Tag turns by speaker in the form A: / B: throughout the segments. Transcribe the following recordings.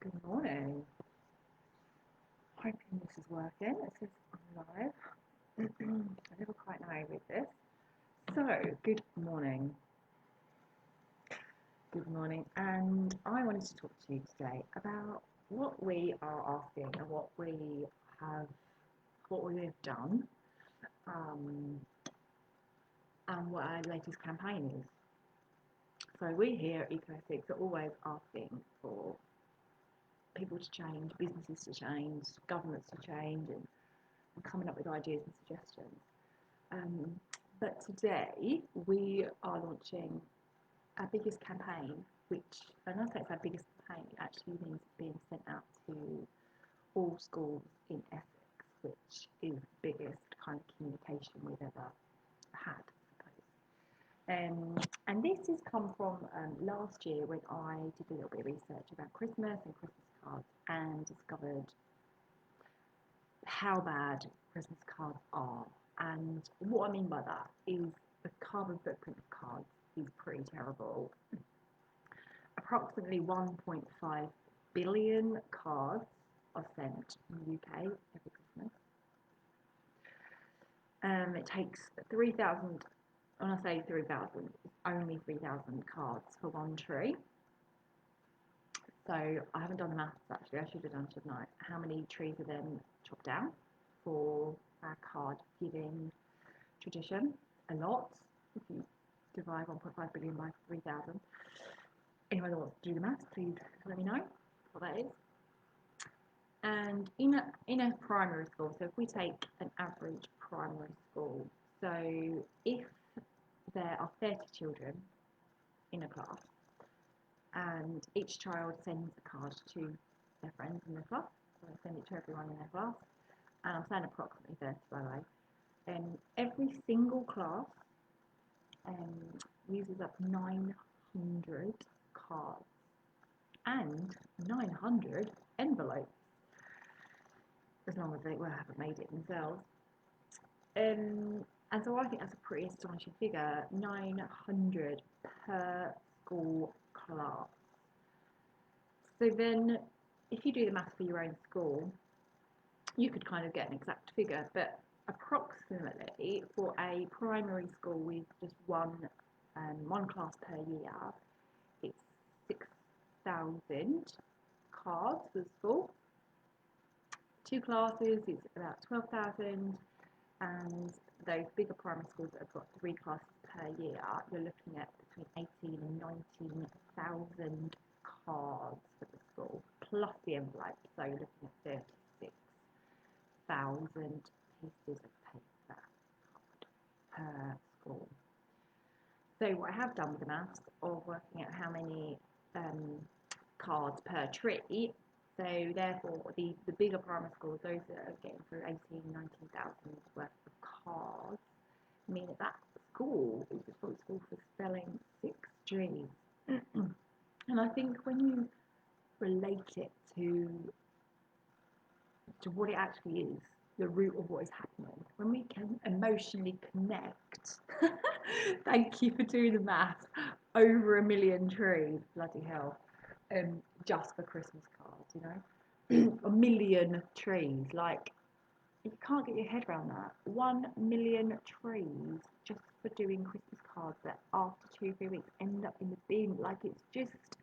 A: Good morning. Hoping this is working. It says I'm live. I never quite know with this. So, good morning. Good morning. And I wanted to talk to you today about what we are asking and have, what we have done, um, and what our latest campaign is. So we here at Eco-Ethics are always asking for people to change, businesses to change, governments to change, and coming up with ideas and suggestions. But today we are launching our biggest campaign, which, and I say it's our biggest campaign, it actually means it's being sent out to all schools in Essex, which is the biggest kind of communication we've ever had, I suppose. And this has come from last year when I did a little bit of research about Christmas and Christmas cards and discovered how bad Christmas cards are. And what I mean by that is the carbon footprint of cards is pretty terrible. Approximately 1.5 billion cards are sent in the UK every Christmas. It takes 3,000, when I say 3,000, it's only 3,000 cards for one tree. So I haven't done the maths actually, I should have done, shouldn't I? How many trees are then chopped down for our card giving tradition? A lot. If you divide 1.5 billion by 3,000. Anyone that wants to do the maths, please let me know what that is. And in a primary school, so if we take an average primary school, so if there are 30 children in a class, and each child sends a card to their friends in their class, so they send it to everyone in their class, and I'm saying approximately 30 by the way, every single class uses up 900 cards and 900 envelopes, as long as they haven't made it themselves. And so I think that's a pretty astonishing figure, 900 per school class. So then, if you do the math for your own school, you could kind of get an exact figure, but approximately for a primary school with just one class per year, it's 6,000 cards for the school. Two classes, it's about 12,000, and those bigger primary schools that have got three classes per year, you're looking at between 18 and 19,000 cards for the school, plus the envelope, so you're looking at 36,000 pieces of paper per school. So what I have done with the maths of working out how many cards per tree, so therefore the bigger primary schools, those that are getting through 18, 19,000 worth of cards, mean that school is responsible for selling 6 trees. And I think when you relate it to what it actually is, the root of what is happening, when we can emotionally connect, thank you for doing the math, over 1 million trees, bloody hell, just for Christmas cards, you know, 1 million trees, like, you can't get your head around that. 1 million trees just for doing Christmas cards that after 2-3 weeks end up in the bin, like, it's just,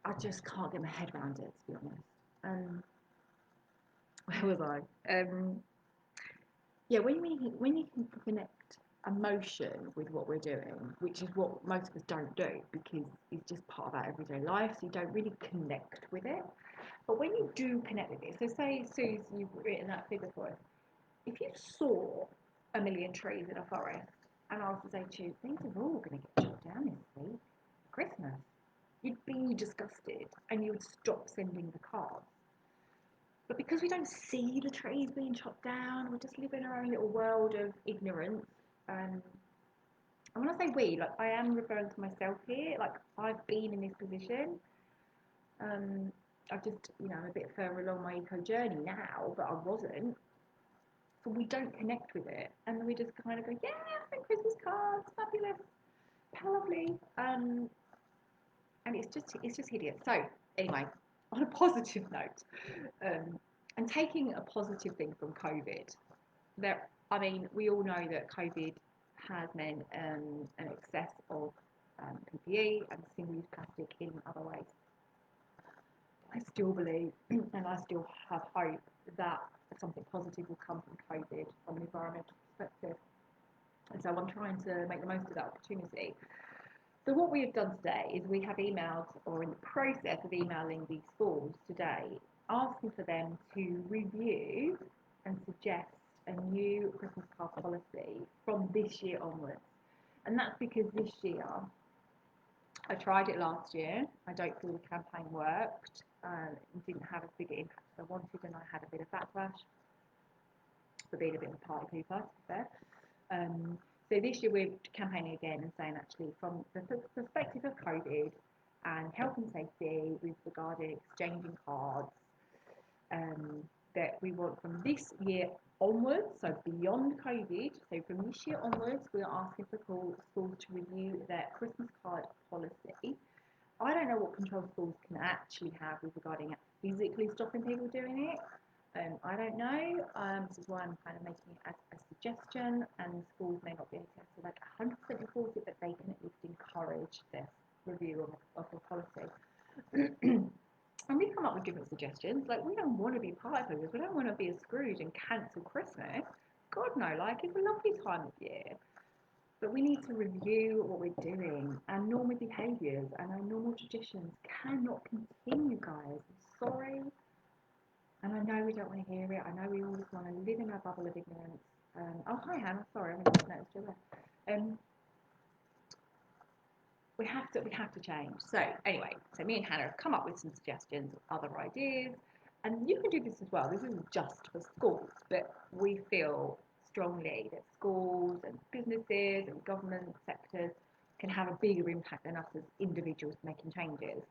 A: I just can't get my head around it, to be honest. Where was I? Yeah, when you can connect emotion with what we're doing, which is what most of us don't do because it's just part of our everyday life, so you don't really connect with it. But when you do connect with it, so say, Suze, you've written that figure for us. If you saw 1 million trees in a forest, and I was to say to you, these are all going to get chopped down this week, Christmas, you'd be disgusted and you would stop sending the cards. But because we don't see the trees being chopped down, we just live in our own little world of ignorance. And when I say we, like, I am referring to myself here. Like, I've been in this position. I've just, I'm a bit further along my eco journey now, but I wasn't. So we don't connect with it, and we just kind of go, yeah, Christmas cards, fabulous, lovely. and it's just hideous. So anyway, on a positive note, and taking a positive thing from COVID, I mean, we all know that COVID has meant an excess of PPE and single-use plastic in other ways. I still believe and I still have hope that something positive will come from COVID from an environmental perspective. And so I'm trying to make the most of that opportunity. So what we have done today is we have emailed, or in the process of emailing these schools today, asking for them to review and suggest a new Christmas card policy from this year onwards. And that's because this year, I tried it last year. I don't feel the campaign worked. It didn't have as big an impact as I wanted, and I had a bit of backlash for being a bit of a party pooper, to be fair. So this year we're campaigning again and saying, actually, from the perspective of COVID and health and safety with regarding exchanging cards, that we want from this year onwards, so beyond COVID, so from this year onwards, we are asking for schools to review their Christmas card policy. I don't know what control schools can actually have with regarding physically stopping people doing it. I don't know. This is why I'm kind of making it as a suggestion, and schools may not be able to like 100% enforce it, but they can at least encourage this review of the policy. And we come up with different suggestions. Like, we don't want to be part of this. We don't want to be a Scrooge and cancel Christmas. God no, like, it's a lovely time of year. But we need to review what we're doing. Our normal behaviours and our normal traditions cannot continue, guys. I'm sorry. And I know we don't want to hear it. I know we all just want to live in our bubble of ignorance. Oh, hi, Hannah. Sorry, I haven't noticed you there. We have to change. So anyway, so me and Hannah have come up with some suggestions, other ideas, and you can do this as well. This isn't just for schools, but we feel strongly that schools and businesses and government sectors can have a bigger impact than us as individuals making changes.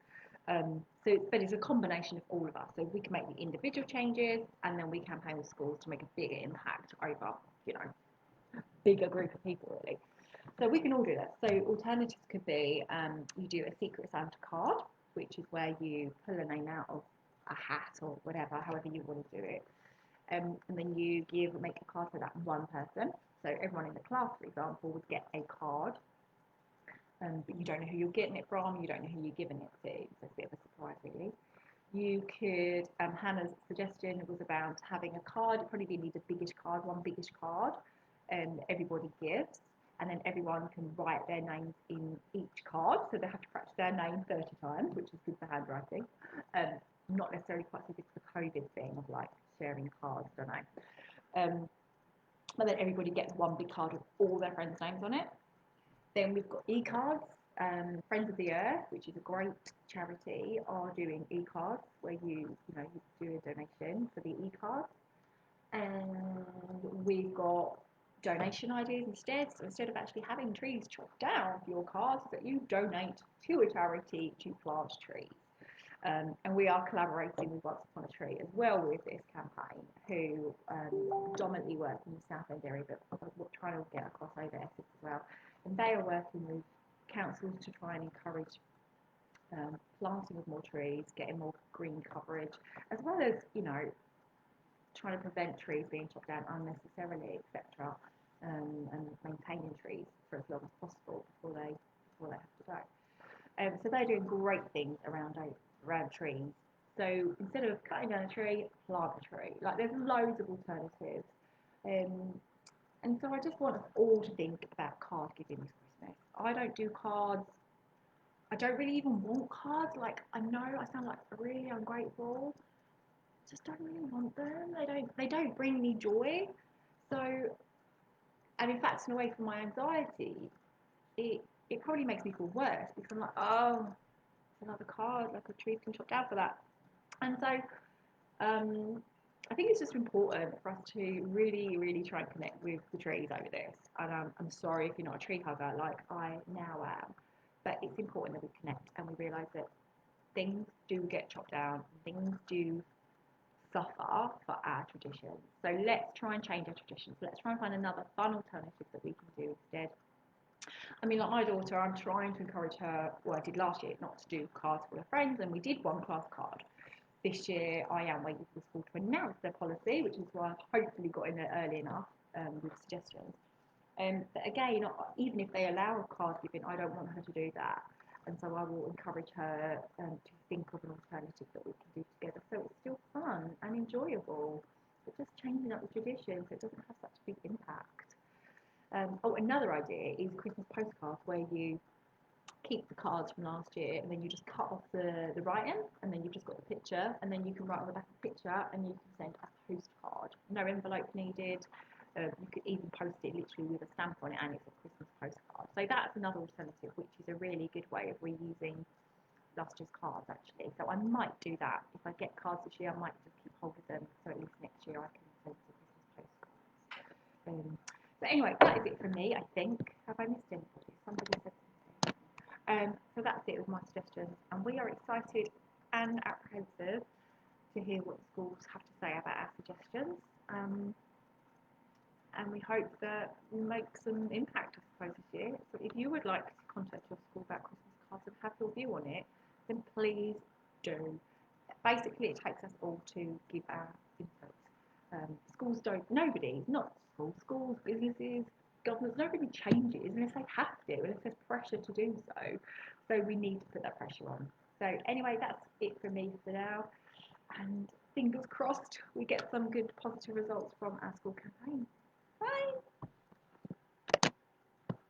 A: But it's a combination of all of us. So we can make the individual changes, and then we campaign with schools to make a bigger impact over, bigger group of people, really. So we can all do that. So alternatives could be you do a secret Santa card, which is where you pull a name out of a hat or whatever, however you want to do it. And then you make a card for that one person. So everyone in the class, for example, would get a card, but you don't know who you're getting it from, you don't know who you're giving it to. So it's a bit of a surprise, really. You could, Hannah's suggestion was about having a card. It'd probably be the biggest card, one biggest card, and everybody gives. And then everyone can write their names in each card, so they have to practice their name 30 times, which is good for handwriting. Not necessarily quite so good for the COVID thing of like sharing cards, don't know. But then everybody gets one big card with all their friends' names on it. Then we've got e-cards. Friends of the Earth, which is a great charity, are doing e-cards where you do a donation for the e-cards. And we've got donation ideas instead. So instead of actually having trees chopped down for your cards, that you donate to a charity to plant trees. And we are collaborating with Once Upon a Tree as well with this campaign, who predominantly work in the South End area, but we're trying to get across over Essex as well. And they are working with councils to try and encourage planting of more trees, getting more green coverage, as well as, trying to prevent trees being chopped down unnecessarily, etc., and maintaining trees for as long as possible before they have to go. So they're doing great things around trees. So instead of cutting down a tree, plant a tree. Like, there's loads of alternatives. And so I just want us all to think about card giving this Christmas. I don't do cards. I don't really even want cards. Like, I know I sound like really ungrateful. Just don't really want them. They don't bring me joy. So, and in fact, in a way, for my anxiety, it probably makes me feel worse, because I'm like, oh, it's another card, like a tree's been chopped out for that. And so I think it's just important for us to really, really try and connect with the trees over this. And I'm sorry if you're not a tree hugger, like I now am, but it's important that we connect and we realise that things do get chopped down, things do suffer for our traditions. So let's try and change our traditions. Let's try and find another fun alternative that we can do instead. I mean, like my daughter, I'm trying to encourage her. Well, I did last year not to do cards for her friends, and we did one class card. This year, I am waiting for the school to announce their policy, which is why I've hopefully got in there early enough with suggestions. But again, even if they allow card giving, I don't want her to do that. And so I will encourage her to think of an alternative that we can do together. So it's still fun and enjoyable, but just changing up the tradition so it doesn't have such a big impact. Another idea is Christmas postcards where you keep the cards from last year and then you just cut off the writing and then you've just got the picture and then you can write on the back of the picture and you can send a postcard. No envelope needed. You could even post it literally with a stamp on it and it's a Christmas postcard. So that's another alternative, which is a really good way of reusing last year's cards actually. So I might do that. If I get cards this year, I might just keep hold of them so at least next year I can send some Christmas postcards. So anyway, that is it from me, I think. Have I missed anybody? Somebody said something. So that's it with my suggestions, and we are excited and apprehensive to hear what the schools have to say about our suggestions. And we hope that we make some impact, I suppose, this year. So if you would like to contact your school about Christmas cards and have your view on it, then please do. Basically, it takes us all to give our input. Schools don't, nobody, not schools, businesses, governments, nobody changes unless they have to, unless there's pressure to do so. So we need to put that pressure on. So anyway, that's it for me for now. And fingers crossed we get some good positive results from our school campaign. Bye.